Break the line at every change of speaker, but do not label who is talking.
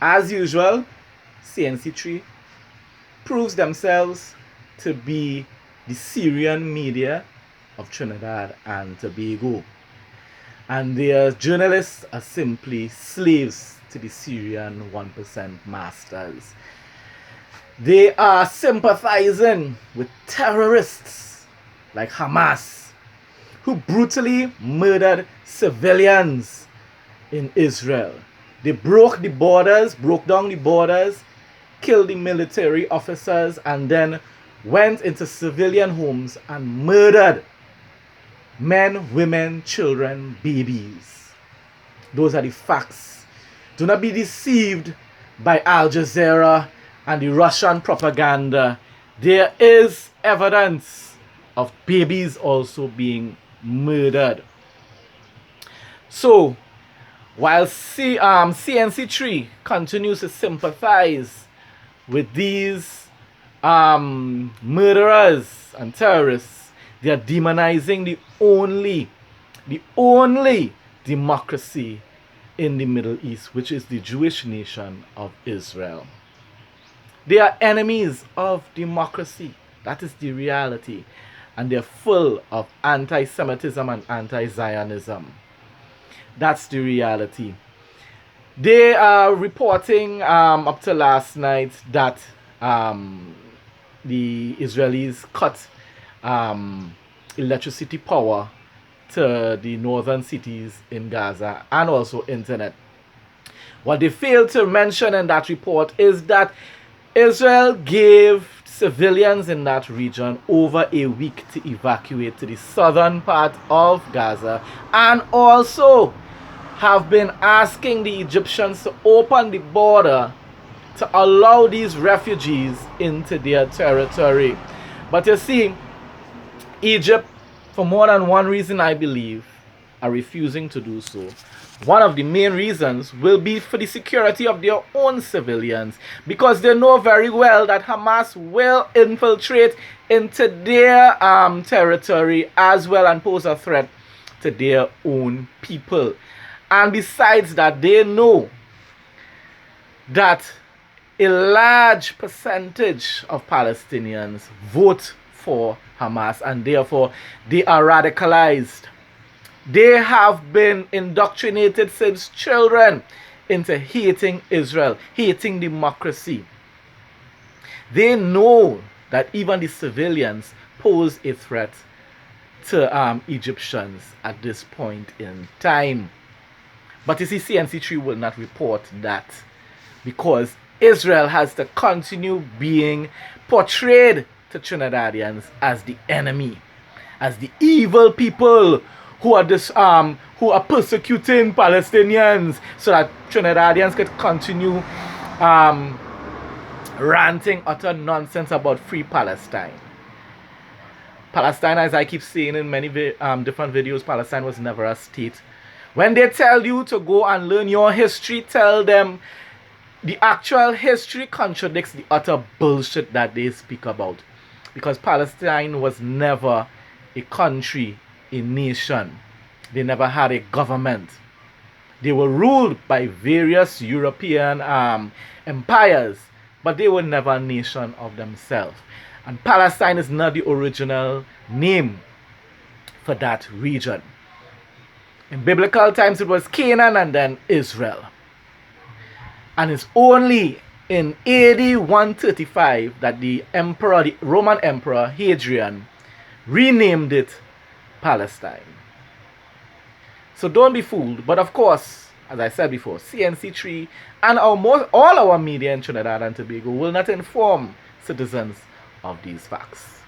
As usual, CNC3 proves themselves to be the Syrian media of Trinidad and Tobago. And their journalists are simply slaves to the Syrian 1% masters. They are sympathizing with terrorists like Hamas, who brutally murdered civilians in Israel. They broke down the borders, killed the military officers, and then went into civilian homes and murdered men, women, children, babies. Those are the facts. Do not be deceived by Al Jazeera and the Russian propaganda. There is evidence of babies also being murdered. So, while CNC3 continues to sympathize with these murderers and terrorists, they are demonizing the only democracy in the Middle East, which is the Jewish nation of Israel. They are enemies of democracy. That is the reality. And they're full of anti-Semitism and anti-Zionism. That's the reality. They are reporting up to last night that the Israelis cut electricity power to the northern cities in Gaza and also internet. What they failed to mention in that report is that Israel gave civilians in that region over a week to evacuate to the southern part of Gaza, and also have been asking the Egyptians to open the border to allow these refugees into their territory. But you see, Egypt, for more than one reason I believe, are refusing to do so. One of the main reasons will be for the security of their own civilians, because they know very well that Hamas will infiltrate into their territory as well and pose a threat to their own people. And besides that, they know that a large percentage of Palestinians vote for Hamas, and therefore they are radicalized. They have been indoctrinated since children into hating Israel, hating democracy. They know that even the civilians pose a threat to Egyptians at this point in time. But you see, CNC3 will not report that, because Israel has to continue being portrayed to Trinidadians as the enemy, as the evil people who are persecuting Palestinians, so that Trinidadians could continue ranting utter nonsense about free Palestine. Palestine, as I keep saying in many different videos, Palestine was never a state. When they tell you to go and learn your history, tell them the actual history contradicts the utter bullshit that they speak about. Because Palestine was never a country, a nation. They never had a government. They were ruled by various European empires, but they were never a nation of themselves. And Palestine is not the original name for that region. In biblical times it was Canaan and then Israel. And it's only in AD 135 that the Roman Emperor Hadrian renamed it Palestine. So don't be fooled. But of course, as I said before, CNC3 and all our media in Trinidad and Tobago will not inform citizens of these facts.